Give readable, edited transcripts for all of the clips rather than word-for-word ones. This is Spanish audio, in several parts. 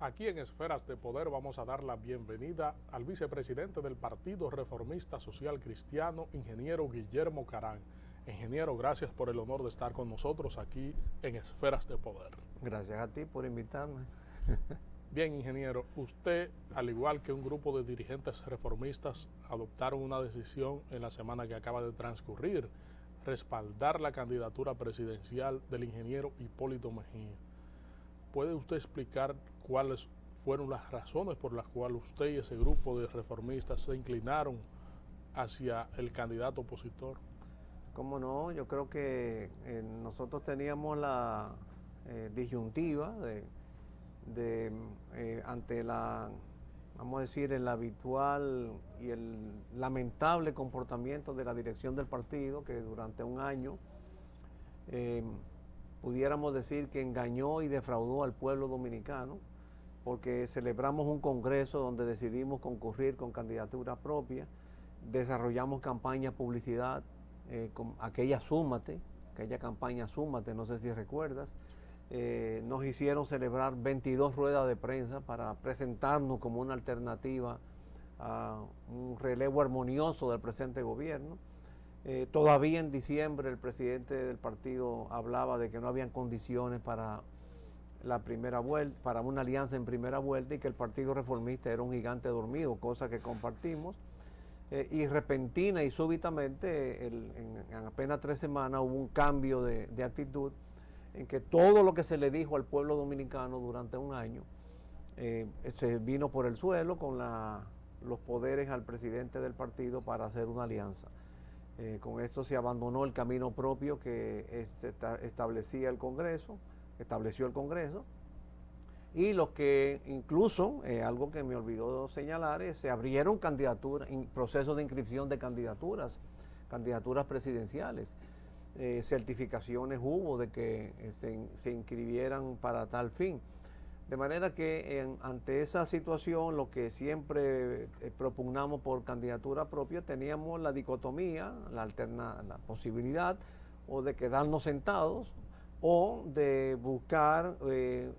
Aquí en Esferas de Poder vamos a dar la bienvenida al vicepresidente del Partido Reformista Social Cristiano, ingeniero Guillermo Carán. Ingeniero, gracias por el honor de estar con nosotros aquí en Esferas de Poder. Gracias a ti por invitarme. Bien, ingeniero, usted, al igual que un grupo de dirigentes reformistas, adoptaron una decisión en la semana que acaba de transcurrir, respaldar la candidatura presidencial del ingeniero Hipólito Mejía. ¿Puede usted explicar cuáles fueron las razones por las cuales usted y ese grupo de reformistas se inclinaron hacia el candidato opositor? Cómo no, yo creo que nosotros teníamos la disyuntiva ante la, vamos a decir, el habitual y el lamentable comportamiento de la dirección del partido, que durante un año pudiéramos decir que engañó y defraudó al pueblo dominicano, porque celebramos un congreso donde decidimos concurrir con candidatura propia, desarrollamos campaña publicidad, con aquella campaña Súmate, no sé si recuerdas, nos hicieron celebrar 22 ruedas de prensa para presentarnos como una alternativa a un relevo armonioso del presente gobierno. Todavía en diciembre el presidente del partido hablaba de que no habían condiciones para la primera vuelta, para una alianza en primera vuelta, y que el Partido Reformista era un gigante dormido, cosa que compartimos. Y repentina y súbitamente, en apenas 3 semanas, hubo un cambio de actitud en que todo lo que se le dijo al pueblo dominicano durante un año se vino por el suelo con los poderes al presidente del partido para hacer una alianza. Con esto se abandonó el camino propio que estableció el Congreso, y los que incluso, algo que me olvidó señalar, se abrieron procesos de inscripción de candidaturas presidenciales. Certificaciones hubo de que se inscribieran para tal fin. De manera que ante esa situación, lo que siempre propugnamos por candidatura propia, teníamos la dicotomía, la posibilidad o de quedarnos sentados o de buscar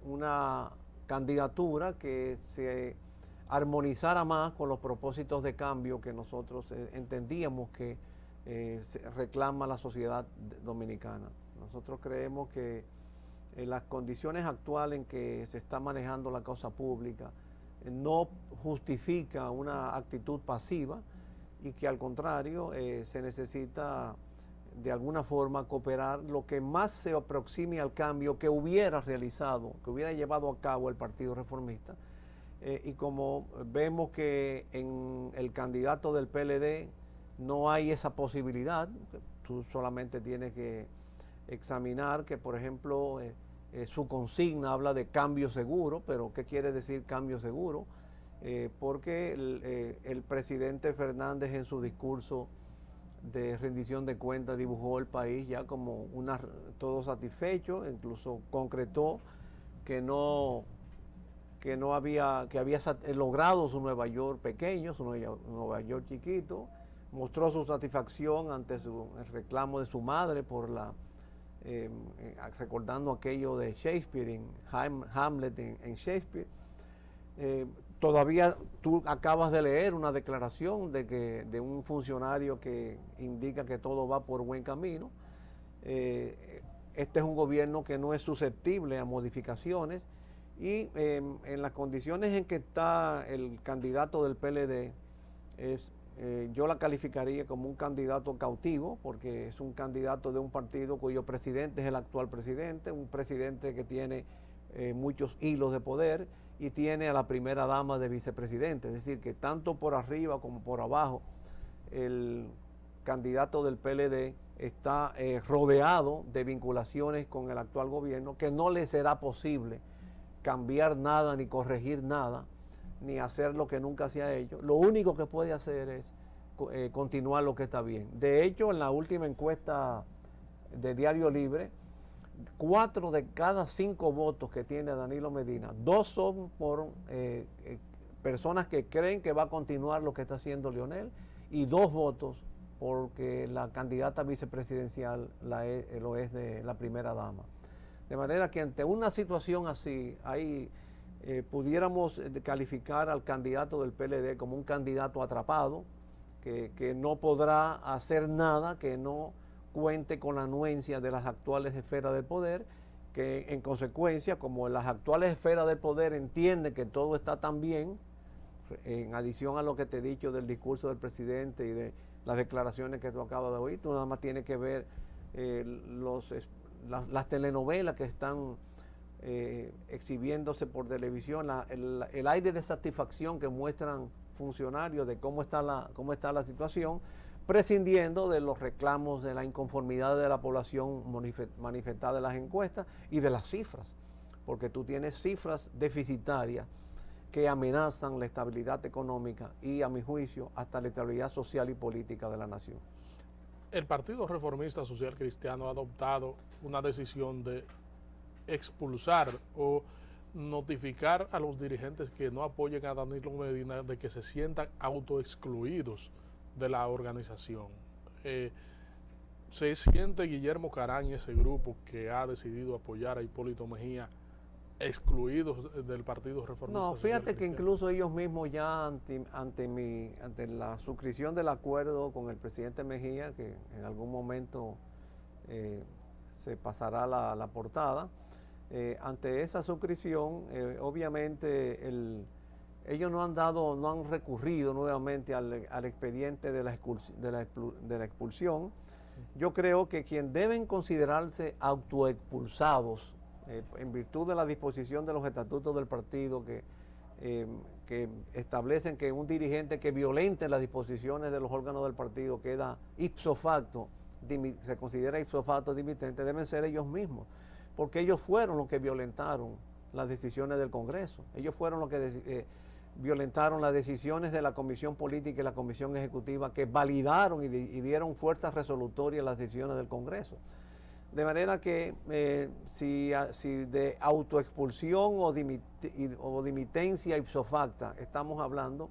una candidatura que se armonizara más con los propósitos de cambio que nosotros entendíamos que reclama la sociedad dominicana. Nosotros creemos que las condiciones actuales en que se está manejando la causa pública no justifica una actitud pasiva, y que al contrario se necesita de alguna forma cooperar lo que más se aproxime al cambio que hubiera llevado a cabo el Partido Reformista. Y como vemos que en el candidato del PLD no hay esa posibilidad, tú solamente tienes que examinar que, por ejemplo, su consigna habla de cambio seguro, pero ¿qué quiere decir cambio seguro? Porque el presidente Fernández, en su discurso de rendición de cuentas, dibujó el país ya como todo satisfecho, incluso concretó que había logrado su Nueva York pequeño, su Nueva York chiquito. Mostró su satisfacción ante el reclamo de su madre por recordando aquello de Shakespeare, Hamlet en Shakespeare. Todavía tú acabas de leer una declaración de un funcionario que indica que todo va por buen camino. Este es un gobierno que no es susceptible a modificaciones, y en las condiciones en que está el candidato del PLD, yo la calificaría como un candidato cautivo, porque es un candidato de un partido cuyo presidente es el actual presidente, un presidente que tiene muchos hilos de poder y tiene a la primera dama de vicepresidente. Es decir, que tanto por arriba como por abajo el candidato del PLD está rodeado de vinculaciones con el actual gobierno, que no le será posible cambiar nada ni corregir nada, ni hacer lo que nunca se ha hecho. Lo único que puede hacer es continuar lo que está bien. De hecho, en la última encuesta de Diario Libre, 4 de cada 5 votos que tiene Danilo Medina, 2 son por personas que creen que va a continuar lo que está haciendo Leonel, y 2 votos porque la candidata vicepresidencial lo es de la primera dama. De manera que ante una situación así hay pudiéramos calificar al candidato del PLD como un candidato atrapado, que no podrá hacer nada que no cuente con la anuencia de las actuales esferas de poder, que en consecuencia, como las actuales esferas de poder entienden que todo está tan bien, en adición a lo que te he dicho del discurso del presidente y de las declaraciones que tú acabas de oír, tú nada más tienes que ver las telenovelas que están exhibiéndose por televisión, el aire de satisfacción que muestran funcionarios de cómo está la situación, prescindiendo de los reclamos de la inconformidad de la población manifestada en las encuestas y de las cifras, porque tú tienes cifras deficitarias que amenazan la estabilidad económica y, a mi juicio, hasta la estabilidad social y política de la nación. El Partido Reformista Social Cristiano ha adoptado una decisión de expulsar o notificar a los dirigentes que no apoyen a Danilo Medina de que se sientan autoexcluidos de la organización. ¿Se siente Guillermo Carañ, ese grupo que ha decidido apoyar a Hipólito Mejía, excluidos del Partido Reformista? No, fíjate que incluso ellos mismos ya ante la suscripción del acuerdo con el presidente Mejía, que en algún momento se pasará la portada, ante esa suscripción, obviamente ellos no han recurrido nuevamente al expediente de la expulsión. Yo creo que quien deben considerarse autoexpulsados en virtud de la disposición de los estatutos del partido que establecen que un dirigente que violente las disposiciones de los órganos del partido queda ipso facto, se considera ipso facto dimitente, deben ser ellos mismos, porque ellos fueron los que violentaron las decisiones del Congreso, ellos fueron los que violentaron las decisiones de la Comisión Política y la Comisión Ejecutiva, que validaron y dieron fuerza resolutoria a las decisiones del Congreso. De manera que si de autoexpulsión o dimitencia ipso facto estamos hablando,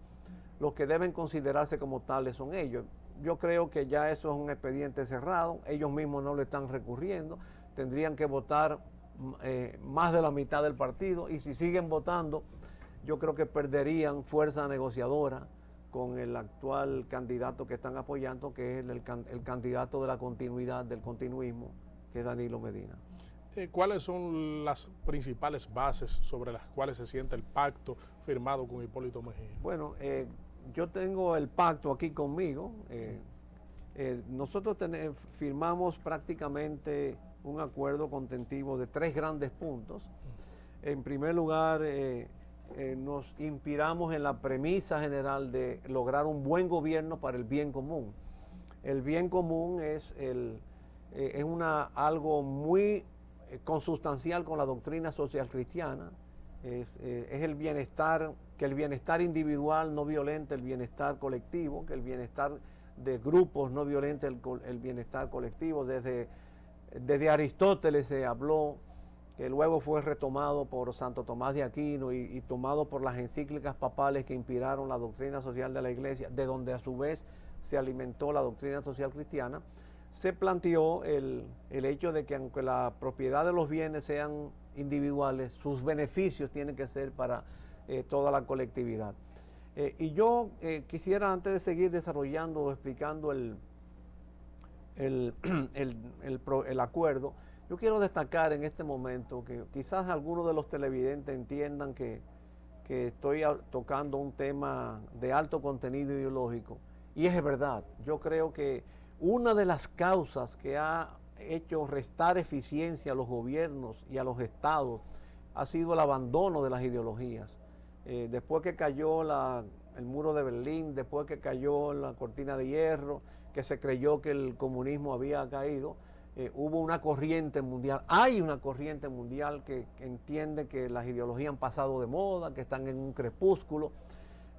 los que deben considerarse como tales son ellos. Yo creo que ya eso es un expediente cerrado, ellos mismos no le están recurriendo, tendrían que votar más de la mitad del partido, y si siguen votando, yo creo que perderían fuerza negociadora con el actual candidato que están apoyando, que es el candidato de la continuidad, del continuismo, que es Danilo Medina. ¿Cuáles son las principales bases sobre las cuales se siente el pacto firmado con Hipólito Mejía? Bueno, yo tengo el pacto aquí conmigo. Nosotros firmamos prácticamente un acuerdo contentivo de 3 grandes puntos. En primer lugar, nos inspiramos en la premisa general de lograr un buen gobierno para el bien común. El bien común es algo muy consustancial con la doctrina social cristiana, es el bienestar, que el bienestar individual no violente el bienestar colectivo, que el bienestar de grupos no violente el bienestar colectivo. Desde Aristóteles se habló, que luego fue retomado por Santo Tomás de Aquino y tomado por las encíclicas papales que inspiraron la doctrina social de la Iglesia, de donde a su vez se alimentó la doctrina social cristiana. Se planteó el hecho de que aunque la propiedad de los bienes sean individuales, sus beneficios tienen que ser para toda la colectividad. Y yo quisiera, antes de seguir desarrollando o explicando el acuerdo, yo quiero destacar en este momento que quizás algunos de los televidentes entiendan que estoy tocando un tema de alto contenido ideológico, y es verdad. Yo creo que una de las causas que ha hecho restar eficiencia a los gobiernos y a los estados ha sido el abandono de las ideologías. Después que cayó el muro de Berlín, después que cayó la cortina de hierro, que se creyó que el comunismo había caído, hubo una corriente mundial, hay una corriente mundial que entiende que las ideologías han pasado de moda, que están en un crepúsculo,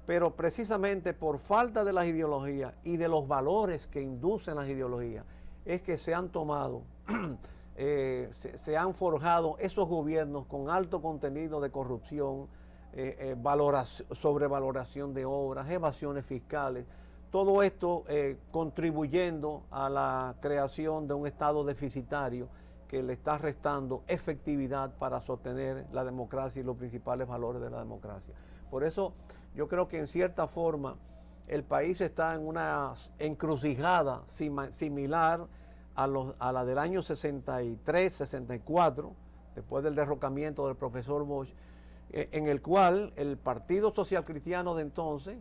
pero precisamente por falta de las ideologías y de los valores que inducen las ideologías, es que se han tomado, se han forjado esos gobiernos con alto contenido de corrupción, sobrevaloración de obras, evasiones fiscales, todo esto contribuyendo a la creación de un estado deficitario que le está restando efectividad para sostener la democracia y los principales valores de la democracia. Por eso yo creo que en cierta forma el país está en una encrucijada similar a la del año 63, 64, después del derrocamiento del profesor Bosch, en el cual el Partido Social Cristiano de entonces,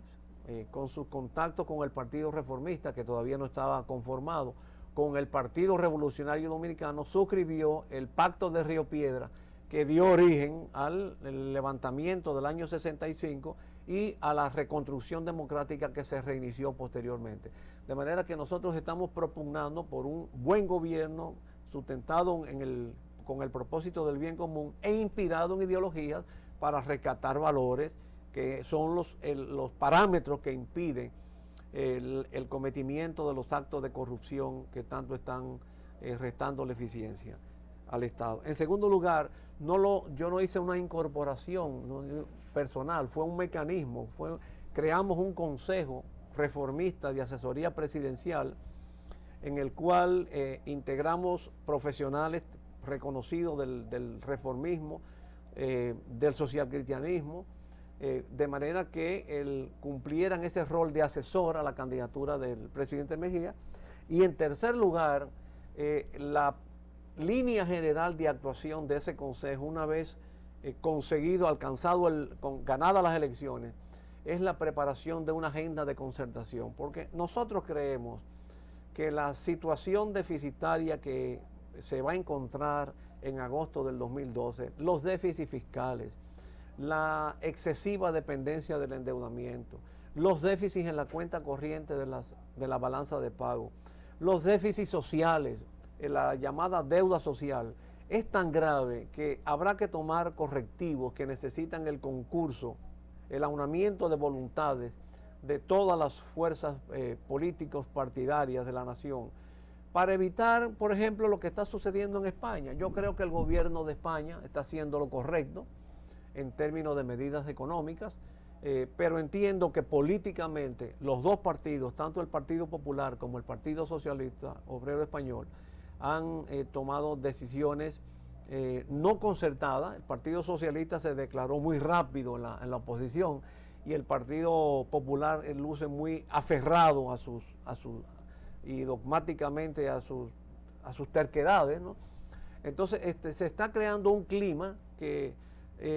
con sus contactos con el Partido Reformista, que todavía no estaba conformado, con el Partido Revolucionario Dominicano, suscribió el Pacto de Río Piedra, que dio origen al levantamiento del año 65 y a la reconstrucción democrática que se reinició posteriormente. De manera que nosotros estamos propugnando por un buen gobierno sustentado con el propósito del bien común e inspirado en ideologías para rescatar valores que son los parámetros que impiden el cometimiento de los actos de corrupción que tanto están restando la eficiencia al Estado. En segundo lugar, yo no hice una incorporación personal, fue un mecanismo, creamos un consejo reformista de asesoría presidencial en el cual integramos profesionales reconocidos del reformismo, del socialcristianismo, de manera que cumplieran ese rol de asesor a la candidatura del presidente Mejía. Y en tercer lugar, la línea general de actuación de ese consejo, una vez ganadas las elecciones, es la preparación de una agenda de concertación, porque nosotros creemos que la situación deficitaria que se va a encontrar en agosto del 2012, los déficits fiscales, la excesiva dependencia del endeudamiento, los déficits en la cuenta corriente de la balanza de pago, los déficits sociales, la llamada deuda social, es tan grave que habrá que tomar correctivos que necesitan el concurso, el aunamiento de voluntades de todas las fuerzas políticos partidarias de la nación, para evitar, por ejemplo, lo que está sucediendo en España. Yo creo que el gobierno de España está haciendo lo correcto en términos de medidas económicas, pero entiendo que políticamente los dos partidos, tanto el Partido Popular como el Partido Socialista Obrero Español, han tomado decisiones no concertadas. El Partido Socialista se declaró muy rápido en la oposición y el Partido Popular luce muy aferrado y dogmáticamente a sus terquedades, ¿no? Entonces se está creando un clima que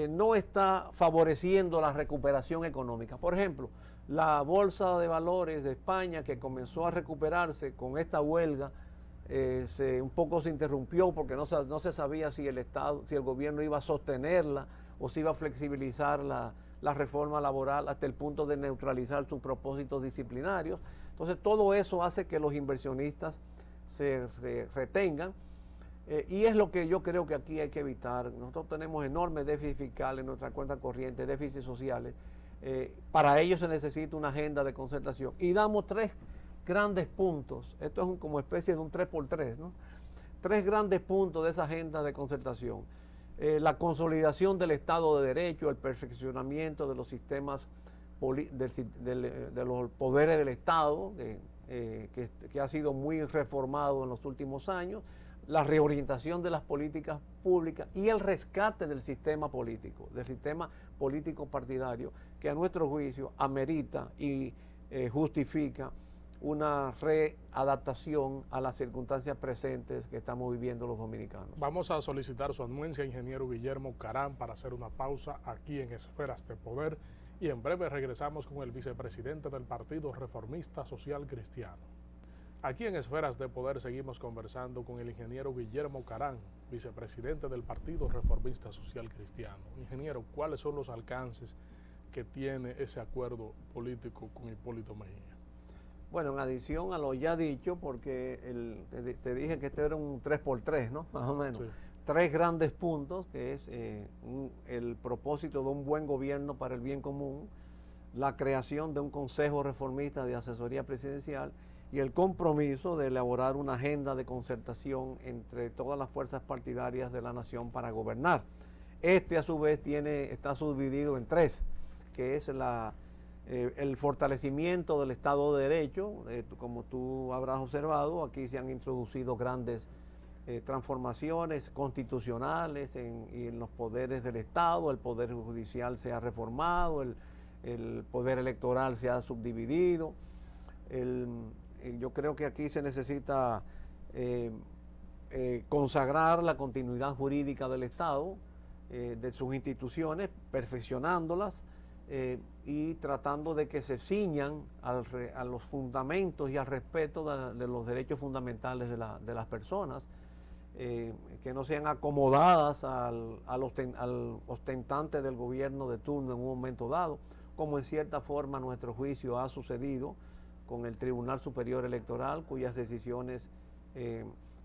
no está favoreciendo la recuperación económica. Por ejemplo, la Bolsa de Valores de España, que comenzó a recuperarse con esta huelga, un poco se interrumpió porque no se sabía si el gobierno iba a sostenerla o si iba a flexibilizar la reforma laboral hasta el punto de neutralizar sus propósitos disciplinarios. Entonces todo eso hace que los inversionistas se retengan, y es lo que yo creo que aquí hay que evitar. Nosotros tenemos enormes déficits fiscales en nuestra cuenta corriente, déficits sociales. Para ello se necesita una agenda de concertación. Y damos tres grandes puntos. Esto es como especie de un 3x3, ¿no? Tres grandes puntos de esa agenda de concertación. La consolidación del Estado de Derecho, el perfeccionamiento de los sistemas de los poderes del Estado, que ha sido muy reformado en los últimos años, la reorientación de las políticas públicas y el rescate del sistema político partidario, que a nuestro juicio amerita y justifica una readaptación a las circunstancias presentes que estamos viviendo los dominicanos. Vamos a solicitar su anuencia, ingeniero Guillermo Carán, para hacer una pausa aquí en Esferas de Poder, y en breve regresamos con el vicepresidente del Partido Reformista Social Cristiano. Aquí en Esferas de Poder seguimos conversando con el ingeniero Guillermo Carán, vicepresidente del Partido Reformista Social Cristiano. Ingeniero, ¿cuáles son los alcances que tiene ese acuerdo político con Hipólito Mejía? Bueno, en adición a lo ya dicho, porque te dije que este era un 3x3, ¿no? Más o menos. Sí. Tres grandes puntos, que es el propósito de un buen gobierno para el bien común, la creación de un consejo reformista de asesoría presidencial y el compromiso de elaborar una agenda de concertación entre todas las fuerzas partidarias de la nación para gobernar. A su vez está subdividido en tres, que es el fortalecimiento del Estado de Derecho. Como tú habrás observado, aquí se han introducido grandes transformaciones constitucionales y en los poderes del Estado, el poder judicial se ha reformado, el poder electoral se ha subdividido. Yo creo que aquí se necesita consagrar la continuidad jurídica del Estado, de sus instituciones, perfeccionándolas y tratando de que se ciñan a los fundamentos y al respeto de los derechos fundamentales de las personas, que no sean acomodadas al ostentante del gobierno de turno en un momento dado, como en cierta forma a nuestro juicio ha sucedido con el Tribunal Superior Electoral, cuyas decisiones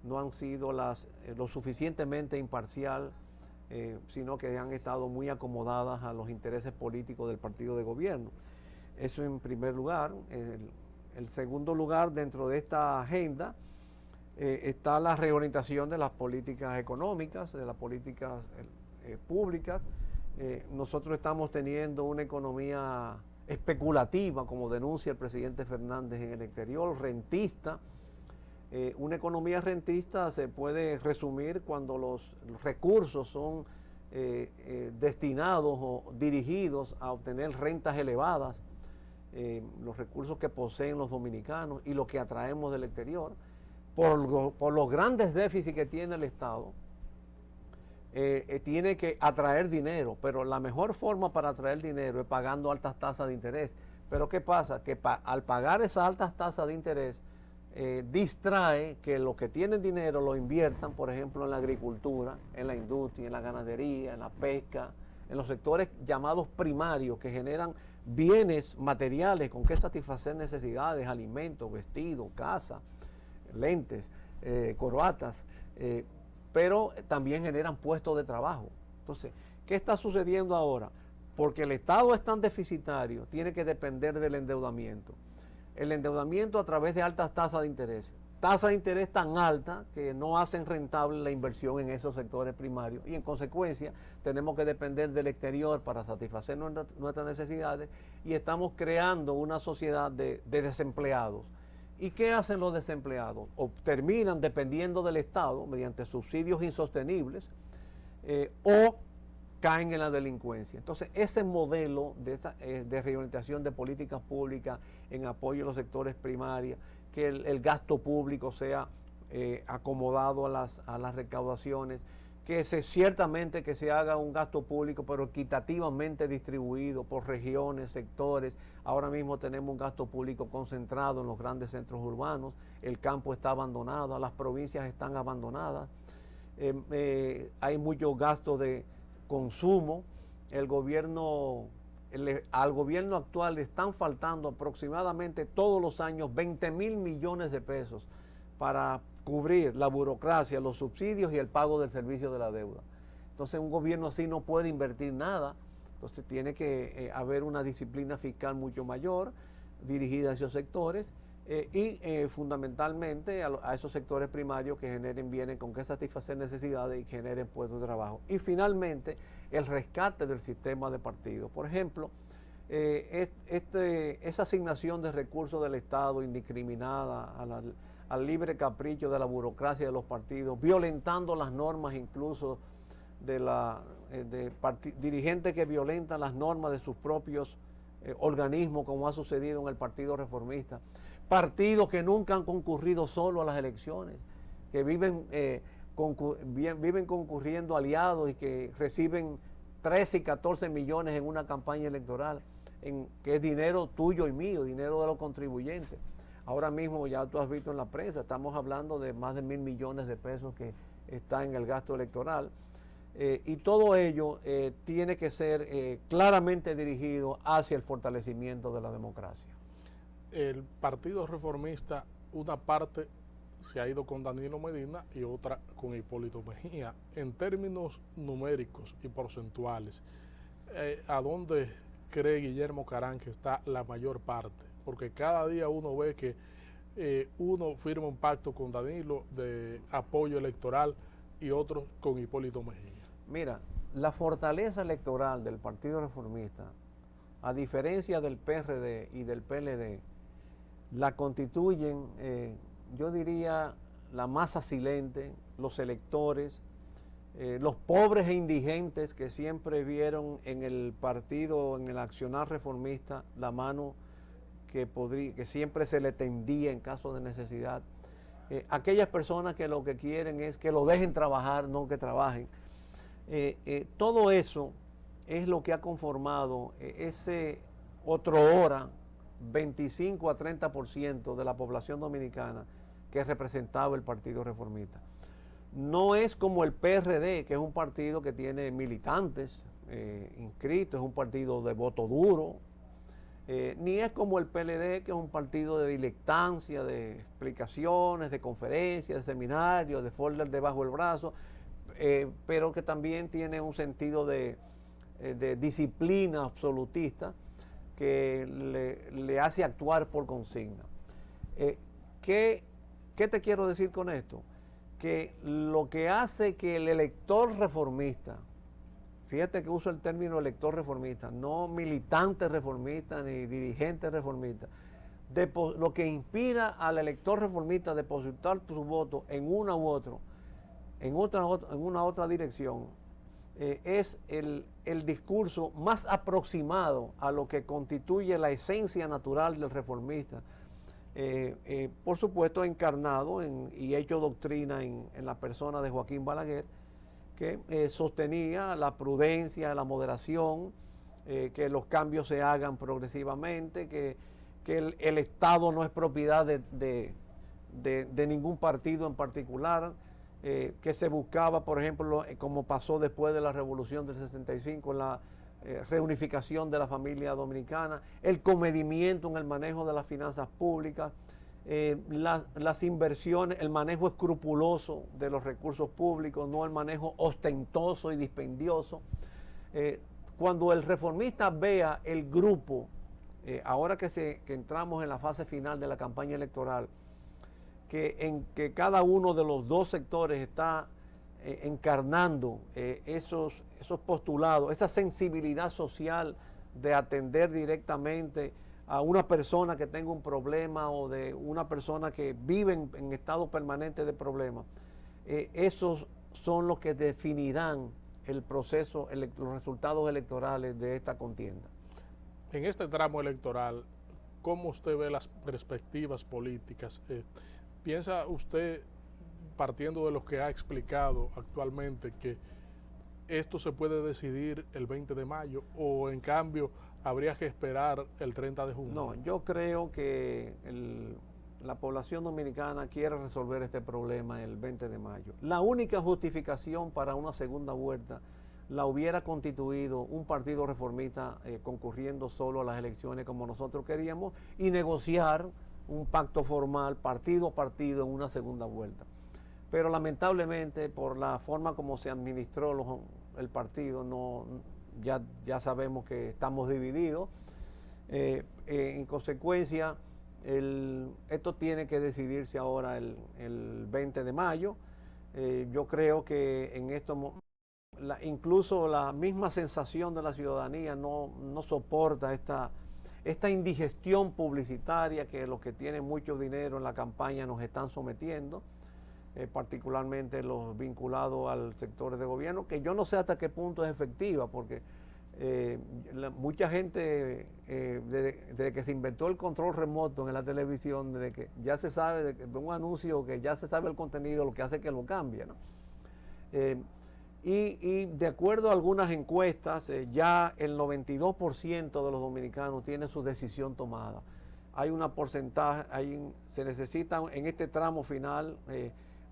no han sido lo suficientemente imparcial, sino que han estado muy acomodadas a los intereses políticos del partido de gobierno. Eso en primer lugar. El segundo lugar dentro de esta agenda está la reorientación de las políticas económicas, de las políticas públicas. Nosotros estamos teniendo una economía especulativa, como denuncia el presidente Fernández en el exterior, rentista. Una economía rentista se puede resumir cuando los recursos son destinados o dirigidos a obtener rentas elevadas, los recursos que poseen los dominicanos y lo que atraemos del exterior, por los grandes déficits que tiene el Estado. Tiene que atraer dinero, pero la mejor forma para atraer dinero es pagando altas tasas de interés. Pero ¿qué pasa? Que al pagar esas altas tasas de interés, distrae que los que tienen dinero lo inviertan, por ejemplo, en la agricultura, en la industria, en la ganadería, en la pesca, en los sectores llamados primarios que generan bienes materiales con que satisfacer necesidades, alimentos, vestidos, casa, lentes, corbatas, pero también generan puestos de trabajo. Entonces, ¿qué está sucediendo ahora? Porque el Estado es tan deficitario, tiene que depender del endeudamiento. El endeudamiento a través de altas tasas de interés tan altas que no hacen rentable la inversión en esos sectores primarios y en consecuencia tenemos que depender del exterior para satisfacer nuestras necesidades y estamos creando una sociedad de desempleados. ¿Y qué hacen los desempleados? O terminan dependiendo del Estado mediante subsidios insostenibles o caen en la delincuencia. Entonces, ese modelo de reorientación de políticas públicas en apoyo a los sectores primarios, que el gasto público sea acomodado a las recaudaciones, que ciertamente que se haga un gasto público, pero equitativamente distribuido por regiones, sectores. Ahora mismo tenemos un gasto público concentrado en los grandes centros urbanos, el campo está abandonado, las provincias están abandonadas, hay muchos gastos de consumo. Al gobierno actual le están faltando aproximadamente todos los años 20,000 millones de pesos para cubrir la burocracia, los subsidios y el pago del servicio de la deuda. Entonces un gobierno así no puede invertir nada, entonces tiene que haber una disciplina fiscal mucho mayor dirigida a esos sectores y fundamentalmente a esos sectores primarios que generen bienes con que satisfacer necesidades y generen puestos de trabajo. Y finalmente el rescate del sistema de partidos. Por ejemplo, esa asignación de recursos del Estado indiscriminada al libre capricho de la burocracia de los partidos, violentando las normas incluso de dirigentes que violentan las normas de sus propios organismos, como ha sucedido en el Partido Reformista. Partidos que nunca han concurrido solo a las elecciones, que viven concurriendo aliados y que reciben 13 y 14 millones en una campaña electoral, que es dinero tuyo y mío, dinero de los contribuyentes. Ahora mismo, ya tú has visto en la prensa, estamos hablando de más de 1,000 millones de pesos que está en el gasto electoral. Y todo ello tiene que ser claramente dirigido hacia el fortalecimiento de la democracia. El Partido Reformista, una parte se ha ido con Danilo Medina y otra con Hipólito Mejía. En términos numéricos y porcentuales, ¿a dónde cree Guillermo Caran que está la mayor parte? Porque cada día uno ve que uno firma un pacto con Danilo de apoyo electoral y otro con Hipólito Mejía. Mira, la fortaleza electoral del Partido Reformista, a diferencia del PRD y del PLD, la constituyen, yo diría, la masa silente, los electores, los pobres e indigentes que siempre vieron en el partido, en el accionar reformista, la mano que siempre se le tendía en caso de necesidad. Aquellas personas que lo que quieren es que lo dejen trabajar, no que trabajen. Todo eso es lo que ha conformado ese otrora 25 a 30% de la población dominicana que representaba el Partido Reformista. No es como el PRD, que es un partido que tiene militantes inscritos, es un partido de voto duro, ni es como el PLD, que es un partido de dilectancia, de explicaciones, de conferencias, de seminarios, de folder debajo del brazo, pero que también tiene un sentido de disciplina absolutista que le hace actuar por consigna. ¿Qué te quiero decir con esto? Que lo que hace que el elector reformista, fíjate que uso el término elector reformista, no militante reformista ni dirigente reformista, lo que inspira al elector reformista a depositar su voto en una u otro, en una otra dirección, es el discurso más aproximado a lo que constituye la esencia natural del reformista, por supuesto encarnado y hecho doctrina en la persona de Joaquín Balaguer, que sostenía la prudencia, la moderación, que los cambios se hagan progresivamente, que el Estado no es propiedad de ningún partido en particular, que se buscaba, por ejemplo, como pasó después de la Revolución del 65, la reunificación de la familia dominicana, el comedimiento en el manejo de las finanzas públicas, las inversiones, el manejo escrupuloso de los recursos públicos, no el manejo ostentoso y dispendioso. Cuando el reformista vea el grupo, ahora que entramos en la fase final de la campaña electoral, que cada uno de los dos sectores está encarnando esos postulados, esa sensibilidad social de atender directamente a una persona que tenga un problema o de una persona que vive en estado permanente de problema. Esos son los que definirán el proceso, los resultados electorales de esta contienda. En este tramo electoral, ¿cómo usted ve las perspectivas políticas? ¿Piensa usted, partiendo de lo que ha explicado actualmente, que esto se puede decidir el 20 de mayo o en cambio habría que esperar el 30 de junio? No, yo creo que la población dominicana quiere resolver este problema el 20 de mayo. La única justificación para una segunda vuelta la hubiera constituido un partido reformista concurriendo solo a las elecciones como nosotros queríamos y negociar un pacto formal partido a partido en una segunda vuelta. Pero lamentablemente por la forma como se administró el partido, ya sabemos que estamos divididos. En consecuencia, esto tiene que decidirse ahora el 20 de mayo. Yo creo que en esto incluso la misma sensación de la ciudadanía no soporta esta indigestión publicitaria que los que tienen mucho dinero en la campaña nos están sometiendo, particularmente los vinculados al sector de gobierno, que yo no sé hasta qué punto es efectiva, porque mucha gente, desde que se inventó el control remoto en la televisión, desde que ya se sabe, de un anuncio que ya se sabe el contenido, lo que hace que lo cambie, ¿no? Y de acuerdo a algunas encuestas, ya el 92% de los dominicanos tiene su decisión tomada. Hay una porcentaje, se necesita en este tramo final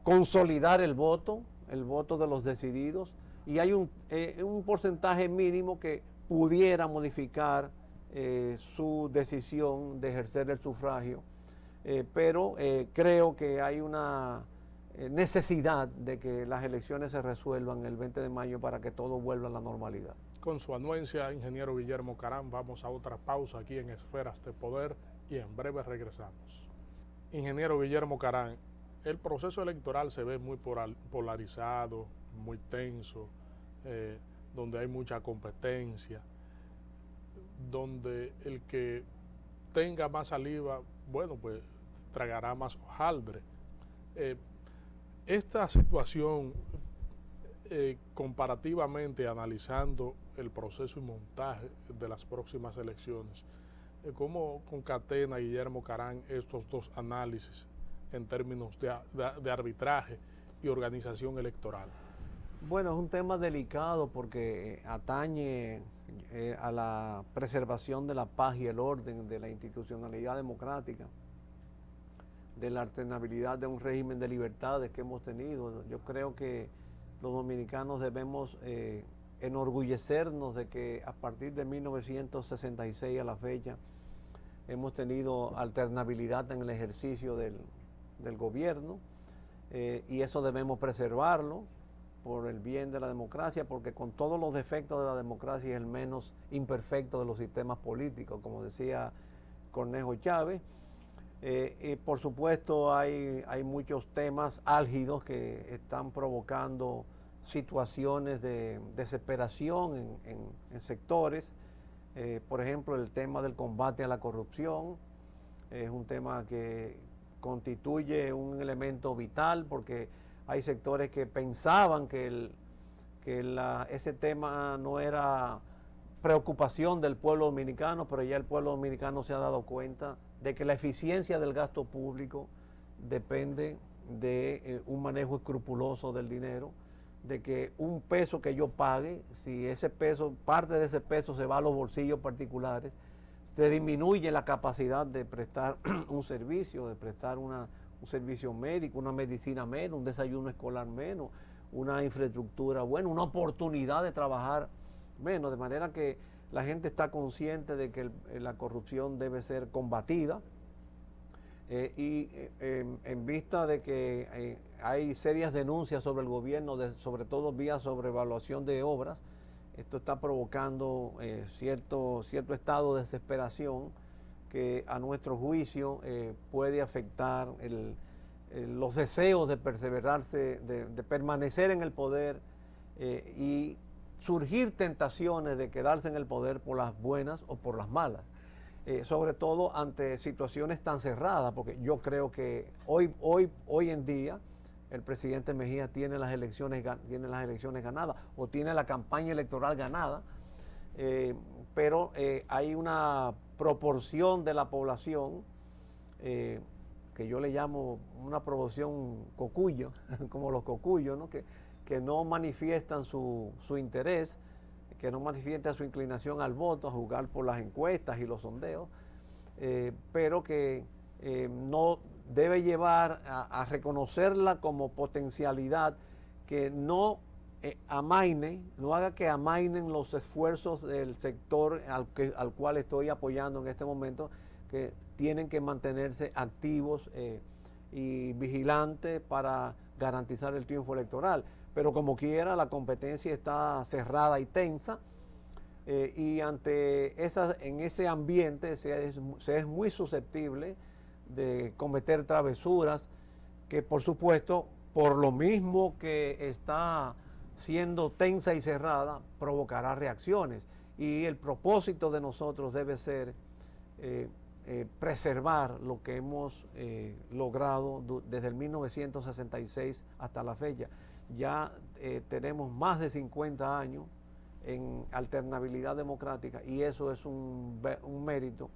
consolidar el voto de los decididos, y hay un porcentaje mínimo que pudiera modificar su decisión de ejercer el sufragio, pero creo que hay una necesidad de que las elecciones se resuelvan el 20 de mayo para que todo vuelva a la normalidad. Con su anuencia, ingeniero Guillermo Carán, vamos a otra pausa aquí en Esferas de Poder y en breve regresamos. Ingeniero Guillermo Carán, el proceso electoral se ve muy polarizado, muy tenso, donde hay mucha competencia, donde el que tenga más saliva, bueno, pues tragará más hojaldre. Esta situación, comparativamente analizando el proceso y montaje de las próximas elecciones, ¿cómo concatena Guillermo Carán estos dos análisis en términos de arbitraje y organización electoral? Bueno, es un tema delicado porque atañe a la preservación de la paz y el orden, de la institucionalidad democrática, de la alternabilidad de un régimen de libertades que hemos tenido. Yo creo que los dominicanos debemos enorgullecernos de que a partir de 1966 a la fecha hemos tenido alternabilidad en el ejercicio del gobierno, y eso debemos preservarlo por el bien de la democracia, porque con todos los defectos de la democracia es el menos imperfecto de los sistemas políticos, como decía Cornejo Chávez. Y por supuesto hay muchos temas álgidos que están provocando situaciones de desesperación en sectores. Por ejemplo, el tema del combate a la corrupción es un tema que constituye un elemento vital, porque hay sectores que pensaban que ese tema no era preocupación del pueblo dominicano, pero ya el pueblo dominicano se ha dado cuenta de que la eficiencia del gasto público depende de un manejo escrupuloso del dinero, de que un peso que yo pague, si ese peso, parte de ese peso se va a los bolsillos particulares, se disminuye la capacidad de prestar un servicio, de prestar un servicio médico, una medicina menos, un desayuno escolar menos, una infraestructura buena, una oportunidad de trabajar menos, de manera que la gente está consciente de que la corrupción debe ser combatida, y en vista de que hay serias denuncias sobre el gobierno, sobre todo vía sobrevaluación de obras, esto está provocando cierto estado de desesperación que a nuestro juicio puede afectar los deseos de perseverarse, de permanecer en el poder, y surgir tentaciones de quedarse en el poder por las buenas o por las malas, sobre todo ante situaciones tan cerradas, porque yo creo que hoy en día el presidente Mejía tiene las elecciones ganadas o tiene la campaña electoral ganada, pero hay una proporción de la población que yo le llamo una proporción cocuyo, como los cocuyos, ¿no? Que no manifiestan su interés, que no manifiestan su inclinación al voto, a jugar por las encuestas y los sondeos, pero que no debe llevar a reconocerla como potencialidad, que no no haga que amainen los esfuerzos del sector al cual estoy apoyando en este momento, que tienen que mantenerse activos y vigilantes para garantizar el triunfo electoral. Pero como quiera, la competencia está cerrada y tensa, y en ese ambiente se es muy susceptible de cometer travesuras que, por supuesto, por lo mismo que está siendo tensa y cerrada, provocará reacciones. Y el propósito de nosotros debe ser preservar lo que hemos logrado desde el 1966 hasta la fecha. Ya tenemos más de 50 años en alternabilidad democrática, y eso es un mérito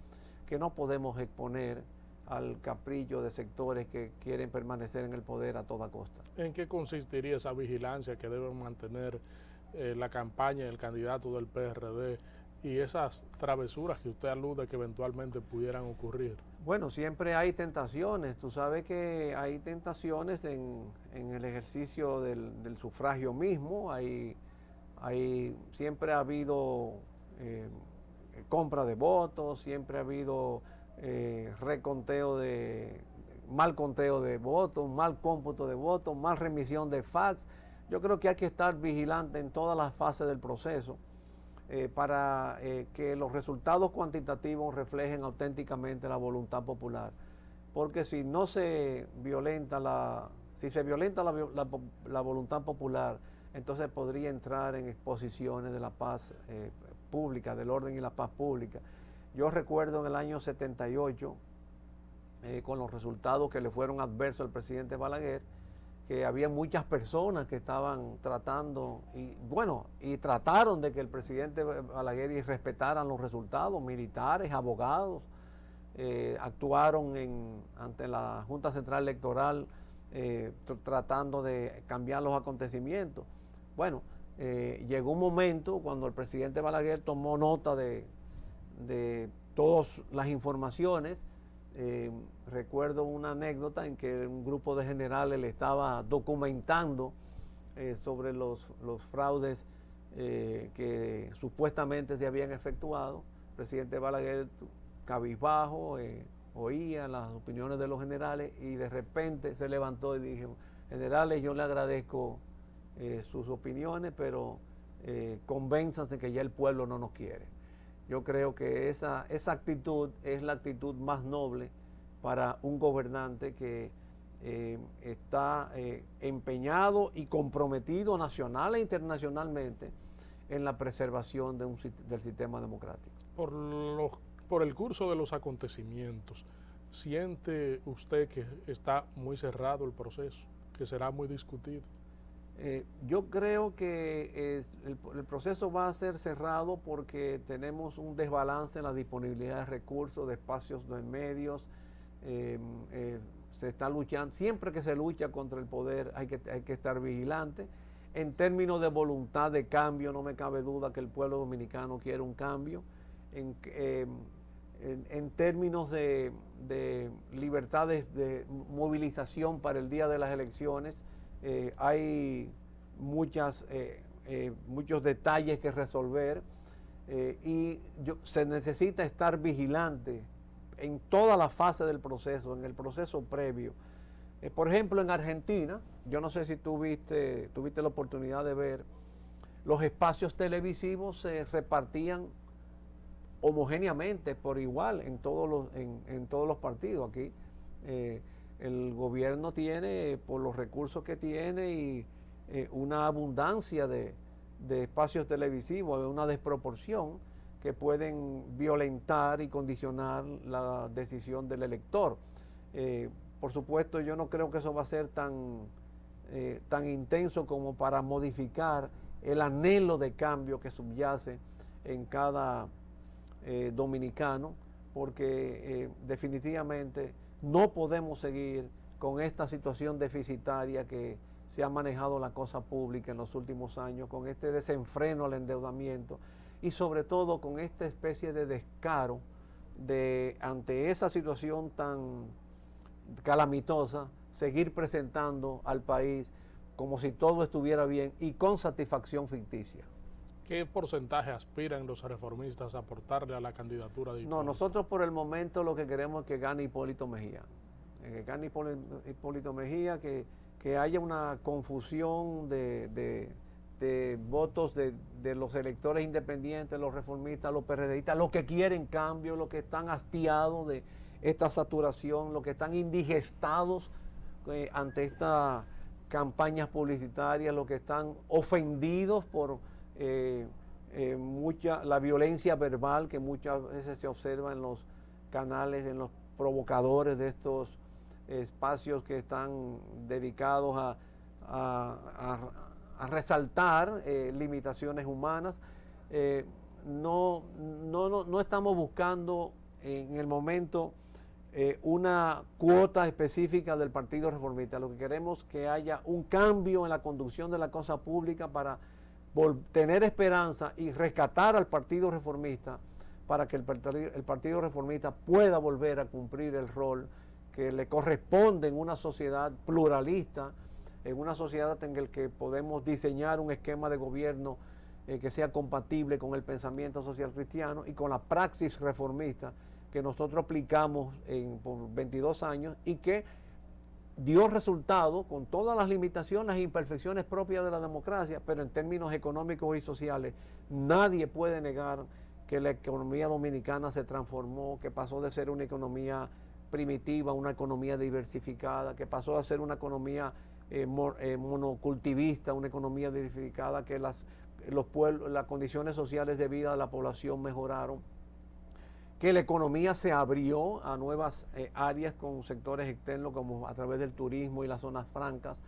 que no podemos exponer al capricho de sectores que quieren permanecer en el poder a toda costa. ¿En qué consistiría esa vigilancia que debe mantener la campaña del candidato del PRD y esas travesuras que usted alude que eventualmente pudieran ocurrir? Bueno, siempre hay tentaciones. Tú sabes que hay tentaciones en el ejercicio del sufragio mismo. Siempre ha habido compra de votos, siempre ha habido mal conteo de votos, mal cómputo de votos, mal remisión de fax. Yo creo que hay que estar vigilante en todas las fases del proceso para que los resultados cuantitativos reflejen auténticamente la voluntad popular. Porque si no se violenta la voluntad popular, entonces podría entrar en exposiciones de la paz pública, del orden y la paz pública. Yo recuerdo en el año 78, con los resultados que le fueron adversos al presidente Balaguer, que había muchas personas que estaban tratando, y trataron de que el presidente Balaguer respetaran los resultados, militares, abogados, actuaron ante la Junta Central Electoral tratando de cambiar los acontecimientos. Bueno, llegó un momento cuando el presidente Balaguer tomó nota de todas las informaciones. Recuerdo una anécdota en que un grupo de generales le estaba documentando sobre los fraudes que supuestamente se habían efectuado. El presidente Balaguer, cabizbajo, oía las opiniones de los generales y de repente se levantó y dijo: generales, yo le agradezco sus opiniones, pero convénzanse que ya el pueblo no nos quiere. Yo creo que esa actitud es la actitud más noble para un gobernante que está empeñado y comprometido nacional e internacionalmente en la preservación del sistema democrático. Por el curso de los acontecimientos, ¿siente usted que está muy cerrado el proceso, que será muy discutido? Yo creo que el proceso va a ser cerrado porque tenemos un desbalance en la disponibilidad de recursos, de espacios de medios. Se está luchando, siempre que se lucha contra el poder hay que estar vigilante. En términos de voluntad de cambio, no me cabe duda que el pueblo dominicano quiere un cambio. En términos de libertades de movilización para el día de las elecciones, hay muchos detalles que resolver y se necesita estar vigilante en toda la fase del proceso, en el proceso previo. Por ejemplo, en Argentina, yo no sé si tuviste la oportunidad de ver, los espacios televisivos se repartían homogéneamente, por igual, en todos los partidos. Aquí el gobierno tiene, por los recursos que tiene, y una abundancia de espacios televisivos, una desproporción que pueden violentar y condicionar la decisión del elector. Por supuesto, yo no creo que eso va a ser tan intenso como para modificar el anhelo de cambio que subyace en cada dominicano, porque definitivamente no podemos seguir con esta situación deficitaria que se ha manejado la cosa pública en los últimos años, con este desenfreno al endeudamiento y sobre todo con esta especie de descaro ante esa situación tan calamitosa, seguir presentando al país como si todo estuviera bien y con satisfacción ficticia. ¿Qué porcentaje aspiran los reformistas a aportarle a la candidatura de Hipólito? No, nosotros por el momento lo que queremos es que gane Hipólito Mejía. Que gane Hipólito Mejía, que haya una confusión de votos de los electores independientes, los reformistas, los PRDistas, los que quieren cambio, los que están hastiados de esta saturación, los que están indigestados ante estas campañas publicitarias, los que están ofendidos por la violencia verbal que muchas veces se observa en los canales, en los provocadores de estos espacios que están dedicados a resaltar limitaciones humanas. No estamos buscando en el momento una cuota específica del Partido Reformista. Lo que queremos es que haya un cambio en la conducción de la cosa pública para tener esperanza y rescatar al Partido Reformista, para que el Partido Reformista pueda volver a cumplir el rol que le corresponde en una sociedad pluralista, en una sociedad en la que podemos diseñar un esquema de gobierno que sea compatible con el pensamiento social cristiano y con la praxis reformista que nosotros aplicamos por 22 años y que dio resultado con todas las limitaciones e imperfecciones propias de la democracia, pero en términos económicos y sociales nadie puede negar que la economía dominicana se transformó, que pasó de ser una economía primitiva a una economía diversificada, que pasó a ser una economía monocultivista, una economía diversificada, que las condiciones sociales de vida de la población mejoraron, que la economía se abrió a nuevas áreas con sectores externos como a través del turismo y las zonas francas.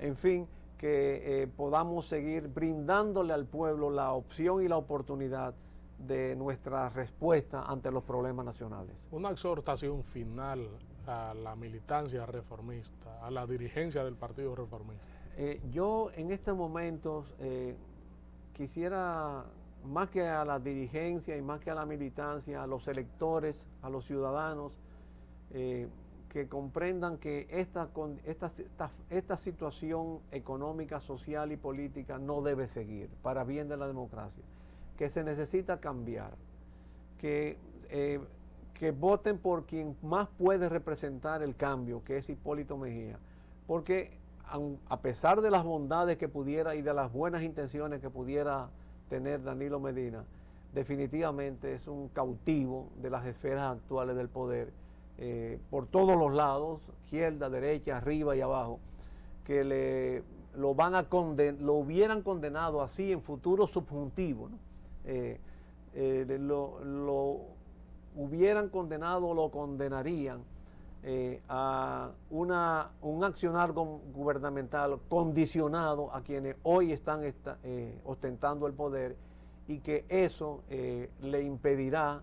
en fin, que podamos seguir brindándole al pueblo la opción y la oportunidad de nuestra respuesta ante los problemas nacionales. Una exhortación final a la militancia reformista, a la dirigencia del Partido Reformista. Yo en estos momentos quisiera, más que a la dirigencia y más que a la militancia, a los electores, a los ciudadanos, que comprendan que esta situación económica, social y política no debe seguir para bien de la democracia, que se necesita cambiar, que voten por quien más puede representar el cambio, que es Hipólito Mejía, porque a pesar de las bondades que pudiera y de las buenas intenciones que pudiera tener Danilo Medina, definitivamente es un cautivo de las esferas actuales del poder, por todos los lados, izquierda, derecha, arriba y abajo, que lo hubieran condenado así en futuro subjuntivo, ¿no? Lo hubieran condenado o lo condenarían a un accionar gubernamental condicionado a quienes hoy están ostentando el poder, y que eso le impedirá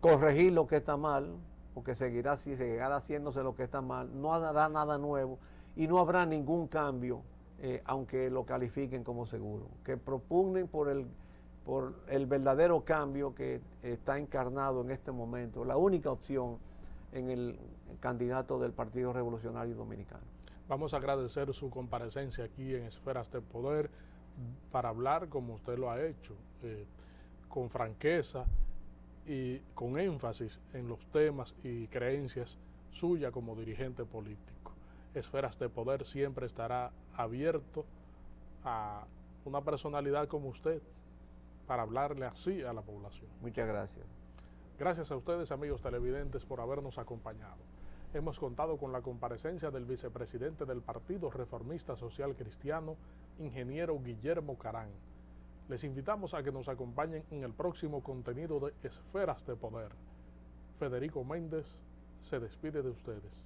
corregir lo que está mal, porque seguirá haciéndose lo que está mal, no hará nada nuevo y no habrá ningún cambio, aunque lo califiquen como seguro. Que propugnen por el verdadero cambio que está encarnado en este momento, la única opción en el candidato del Partido Revolucionario Dominicano. Vamos a agradecer su comparecencia aquí en Esferas de Poder para hablar como usted lo ha hecho, con franqueza y con énfasis en los temas y creencias suyas como dirigente político. Esferas de Poder siempre estará abierto a una personalidad como usted para hablarle así a la población. Muchas gracias. Gracias a ustedes, amigos televidentes, por habernos acompañado. Hemos contado con la comparecencia del vicepresidente del Partido Reformista Social Cristiano, ingeniero Guillermo Carán. Les invitamos a que nos acompañen en el próximo contenido de Esferas de Poder. Federico Méndez se despide de ustedes.